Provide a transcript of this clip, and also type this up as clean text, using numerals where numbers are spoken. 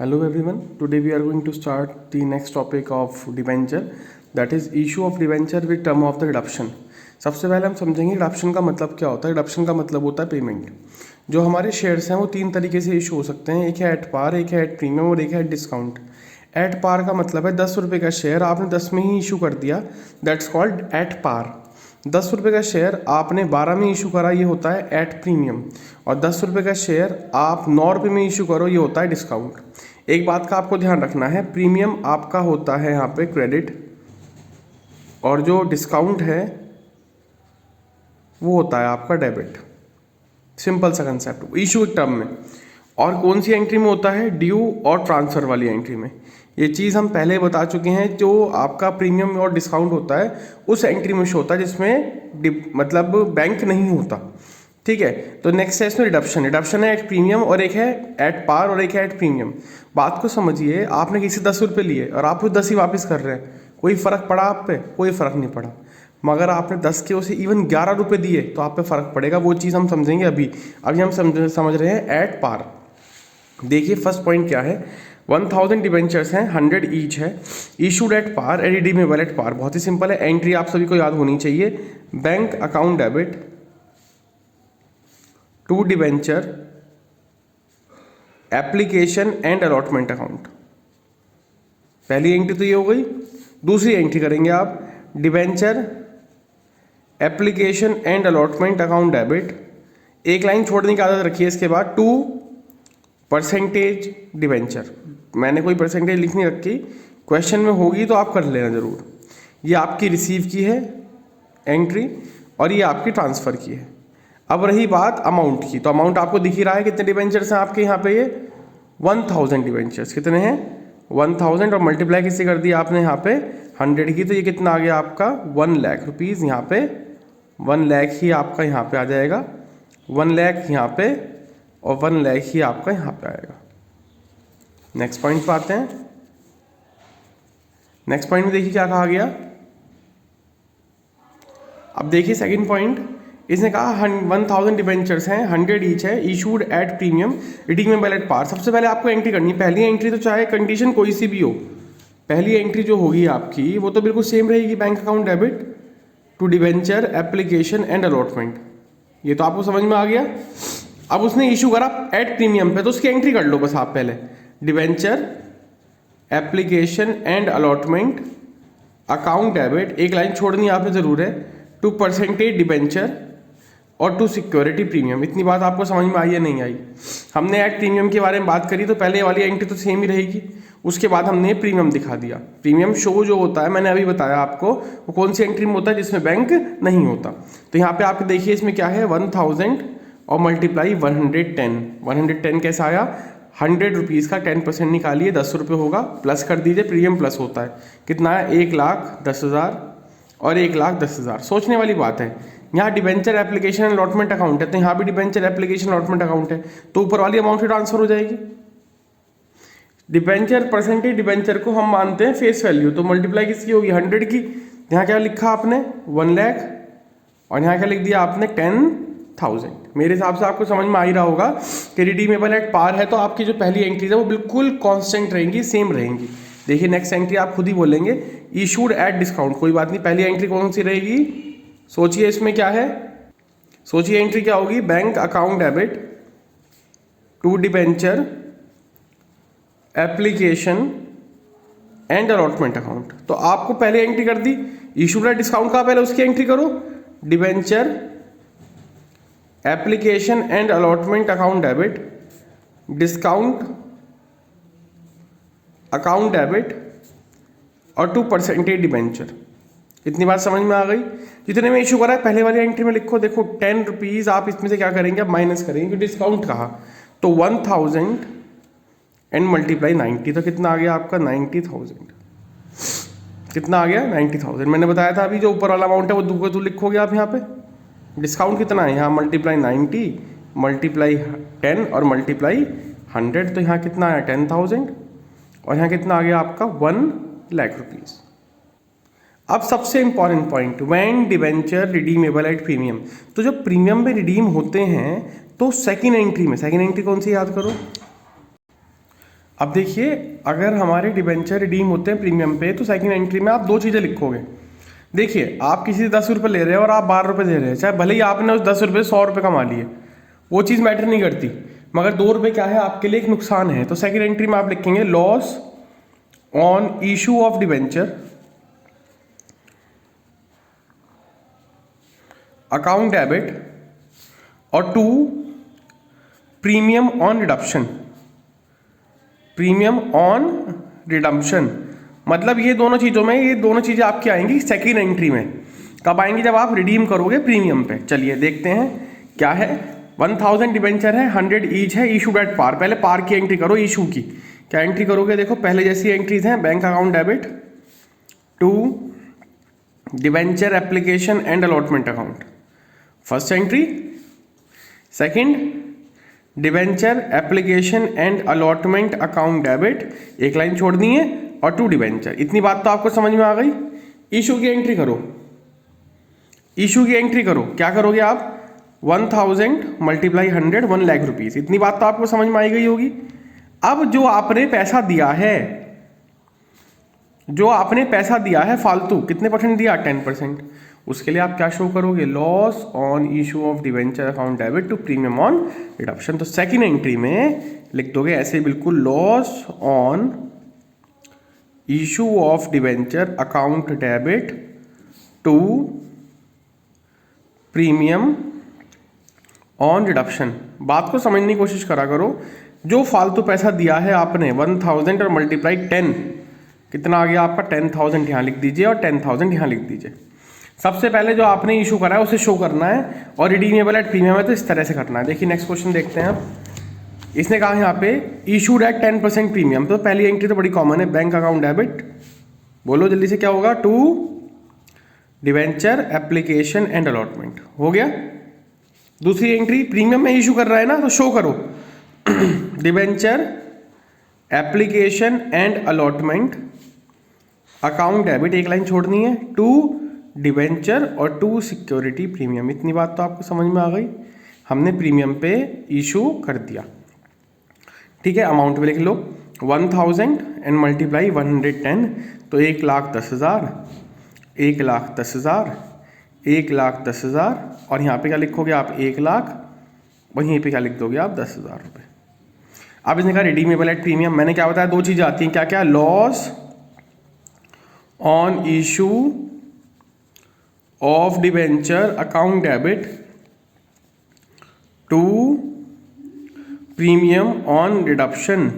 Hello everyone. Today we are going to start the next topic of debenture, that is issue of debenture with term of the reduction. सबसे पहले हम समझेंगे reduction का मतलब क्या होता है। रिडक्शन का मतलब होता है पेमेंट। जो हमारे शेयर्स हैं वो तीन तरीके से इशू हो सकते हैं, एक है एट पार, एक है एट प्रीमियम और एक है डिस्काउंट। एट पार का मतलब है 10 रुपये का शेयर आपने 10 में ही इशू कर दिया, दैट्स कॉल्ड एट पार। 10 रुपये का शेयर आपने 12 में इशू करा, ये होता है एट प्रीमियम। और 10 रुपये का शेयर आप 9 रुपये में इशू करो, ये होता है डिस्काउंट। एक बात का आपको ध्यान रखना है, प्रीमियम आपका होता है यहाँ पे क्रेडिट और जो डिस्काउंट है वो होता है आपका डेबिट। सिंपल सा कंसेप्ट इशू टर्म में। और कौन सी एंट्री में होता है? ड्यू और ट्रांसफर वाली एंट्री में। ये चीज़ हम पहले बता चुके हैं। जो आपका प्रीमियम और डिस्काउंट होता है उस एंट्री में शो होता है जिसमें मतलब बैंक नहीं होता, ठीक है। तो नेक्स्ट है इसमें रिडक्शन। रिडक्शन है एट प्रीमियम और एक है एट पार और एक है एट प्रीमियम। बात को समझिए, आपने किसी 10 रुपये लिए और आप वो 10 ही वापस कर रहे हैं, कोई फ़र्क पड़ा आप पे? कोई फ़र्क नहीं पड़ा। मगर आपने 10 के उसे इवन 11 रुपये दिए तो आप पे फ़र्क पड़ेगा। वो चीज़ हम समझेंगे अभी हम समझ रहे हैं एट पार। देखिए फर्स्ट पॉइंट क्या है। 1000 डिबेंचर्स हैं, 100 ईच है, issued at par, redeemable at par. बहुत ही सिंपल है। एंट्री आप सभी को याद होनी चाहिए, bank account debit to debenture application and allotment account. पहली एंट्री तो ये हो गई। दूसरी एंट्री करेंगे आप debenture application and allotment account debit. एक लाइन छोड़ने की आदत रखिए इसके बाद, टू परसेंटेज डिबेंचर। मैंने कोई परसेंटेज लिख नहीं रखी, क्वेश्चन में होगी तो आप कर लेना जरूर। ये आपकी रिसीव की है एंट्री और ये आपकी ट्रांसफ़र की है। अब रही बात अमाउंट की, तो अमाउंट आपको दिख ही रहा है कितने डिबेंचर्स हैं आपके यहाँ पे। ये 1000 डिबेंचर्स कितने हैं? 1000 और मल्टीप्लाई किससे कर दिया आपने यहाँ पे 100 की, तो ये कितना आ गया आपका 1 लाख रुपीज़। यहाँ पे 1 लाख ही आपका यहाँ पे आ जाएगा, 1 लाख यहाँ पे और 1 लाख ही आपका यहाँ पे आएगा। नेक्स्ट पॉइंट पे आते हैं। नेक्स्ट पॉइंट में देखिए क्या कहा गया। अब देखिए सेकंड पॉइंट, इसने कहा 1000 डिबेंचर्स हैं, 100 ईच है, issued at premium, redeemable at par. सबसे पहले आपको एंट्री करनी है। पहली एंट्री तो चाहे कंडीशन कोई सी भी हो, पहली एंट्री जो होगी आपकी वो तो बिल्कुल सेम रहेगी, bank account debit to debenture application and allotment. ये तो आपको समझ में आ गया। अब उसने इशू करा एट प्रीमियम पे, तो उसकी एंट्री कर लो बस आप पहले, debenture application and allotment account debit. एक लाइन छोड़नी आपने जरूर है, टू परसेंटेज डिबेंचर और टू सिक्योरिटी प्रीमियम। इतनी बात आपको समझ में आई या नहीं आई? हमने एट प्रीमियम के बारे में बात करी तो पहले वाली एंट्री तो सेम ही रहेगी, उसके बाद हमने प्रीमियम दिखा दिया। प्रीमियम शो जो होता है मैंने अभी बताया आपको, वो कौन सी एंट्री में होता है? जिसमें बैंक नहीं होता। तो यहाँ पे आप देखिए इसमें क्या है, 1000 और मल्टीप्लाई 110। 110 कैसा आया? 100 रुपीज़ का 10% निकालिए, 10 रुपये होगा, प्लस कर दीजिए, प्रीमियम प्लस होता है कितना है 1,10,000 और 1,10,000। सोचने वाली बात है। यहाँ डिबेंचर एप्लीकेशन अलॉटमेंट अकाउंट है, तो यहाँ भी डिबेंचर एप्लीकेशन अलॉटमेंट अकाउंट है, तो ऊपर वाली अमाउंट ही ट्रांसफर हो जाएगी। डिबेंचर परसेंटेज डिबेंचर को हम मानते हैं फेस वैल्यू, तो मल्टीप्लाई किसकी होगी 100 की। यहाँ क्या लिखा आपने 1 लाख और यहाँ क्या लिख दिया आपने 10,000। मेरे हिसाब से आपको समझ में आ ही रहा होगा कि रिडीमेबल एट पार है, तो आपकी जो पहली एंट्रीज है वो बिल्कुल कांस्टेंट रहेंगी, सेम रहेंगी। देखिए नेक्स्ट एंट्री आप खुद ही बोलेंगे, इशूड एट डिस्काउंट। कोई बात नहीं, पहली एंट्री कौन सी रहेगी? सोचिए इसमें क्या है, सोचिए एंट्री क्या होगी, bank account debit to debenture application and allotment account. तो आपको पहले एंट्री कर दी, इशूड एट डिस्काउंट का पहले उसकी एंट्री करो, debenture application and allotment account debit, discount account debit और टू परसेंटेज डिबेंचर। इतनी बात समझ में आ गई? जितने में इशू करा है पहले वाली एंट्री में लिखो। देखो 10 रुपीज़ आप इसमें से क्या करेंगे, अब माइनस करेंगे क्योंकि डिस्काउंट कहा, तो 1000 एंड मल्टीप्लाई 90, तो कितना आ गया आपका 90,000। कितना आ गया 90,000। मैंने बताया था अभी जो ऊपर वाला अमाउंट है वो दूसरा तो लिखोगे आप यहाँ पे। डिस्काउंट कितना है यहाँ, मल्टीप्लाई 90 मल्टीप्लाई 10 और मल्टीप्लाई 100, तो यहाँ कितना आया 10,000 और यहाँ कितना आ गया आपका 1 लाख रुपीज़। अब सबसे important point, when debenture redeemable at premium. तो जब प्रीमियम में रिडीम होते हैं तो सेकंड एंट्री में, सेकंड एंट्री कौन सी याद करो। अब देखिए, अगर हमारे डिबेंचर रिडीम होते हैं प्रीमियम पे तो सेकंड एंट्री में आप दो चीज़ें लिखोगे। देखिए, आप किसी से 10 रुपये ले रहे हैं और आप 12 रुपये दे रहे हैं, चाहे भले ही आपने उस 10 रुपये 100 रुपये कमा लिए, वो चीज़ मैटर नहीं करती, मगर 2 रुपये क्या है आपके लिए एक नुकसान है। तो सेकंड एंट्री में आप लिखेंगे loss on issue of debenture account debit और 2 premium on redemption. Premium on redemption मतलब ये दोनों चीज़ों में, ये दोनों चीज़ें आपकी आएंगी सेकेंड एंट्री में। कब आएंगी? जब आप रिडीम करोगे प्रीमियम पे। चलिए देखते हैं क्या है। 1000 डिबेंचर है, 100 ईच है, इशूड एट पार। पहले पार की एंट्री करो, इशू की क्या एंट्री करोगे? देखो पहले जैसी एंट्रीज हैं, bank account debit, 2 debenture application and allotment account, first entry. Second, debenture application and allotment account debit, एक लाइन छोड़नी है, और 2 डिबेंचर। इतनी बात तो आपको समझ में आ गई। इशू की एंट्री करो, इशू की एंट्री करो। क्या करोगे आप? 1000 मल्टीप्लाई 100, 1 लाख रुपीज। इतनी बात तो आपको समझ में आई गई होगी। अब जो आपने पैसा दिया है, जो आपने पैसा दिया है फालतू, कितने परसेंट दिया? 10%। उसके लिए आप क्या शो करोगे? Loss on issue of debenture account debit to premium on redemption. तो सेकंड एंट्री में लिख दोगे ऐसे बिल्कुल, loss on issue of debenture account debit to premium on redemption. बात को समझने की कोशिश करा करो। जो फालतू पैसा दिया है आपने 1000 और मल्टीप्लाई 10, कितना आ गया आपका? 10,000 यहाँ लिख दीजिए और 10,000 यहाँ लिख दीजिए। सबसे पहले जो आपने इशू करा है उसे शो करना है, और रिडीमेबल एट प्रीमियम है तो इस तरह से करना है। देखिए नेक्स्ट क्वेश्चन देखते हैं आप। इसने कहा यहाँ पे इशूड एट 10% प्रीमियम। तो पहली एंट्री तो बड़ी कॉमन है, बैंक अकाउंट डेबिट। बोलो जल्दी से क्या होगा? 2 डिबेंचर एप्लीकेशन एंड अलॉटमेंट, हो गया। दूसरी एंट्री, प्रीमियम में इशू कर रहा है ना, तो शो करो debenture application and allotment account debit, एक लाइन छोड़नी है, 2 डिबेंचर और 2 सिक्योरिटी प्रीमियम। इतनी बात तो आपको समझ में आ गई। हमने प्रीमियम पे इशू कर दिया, ठीक है। अमाउंट पे लिख लो 1000 एंड मल्टीप्लाई 110, तो 1,10,000, 1,10,000, 1,10,000, और यहाँ पे क्या लिखोगे आप? 1 लाख, वहीं पे क्या लिख दोगे आप? 10,000 रुपये। अब इसने कहा रिडीमेबल एट प्रीमियम। मैंने क्या बताया? दो चीज़ें आती हैं, क्या क्या? Loss on issue of debenture account debit to premium on redemption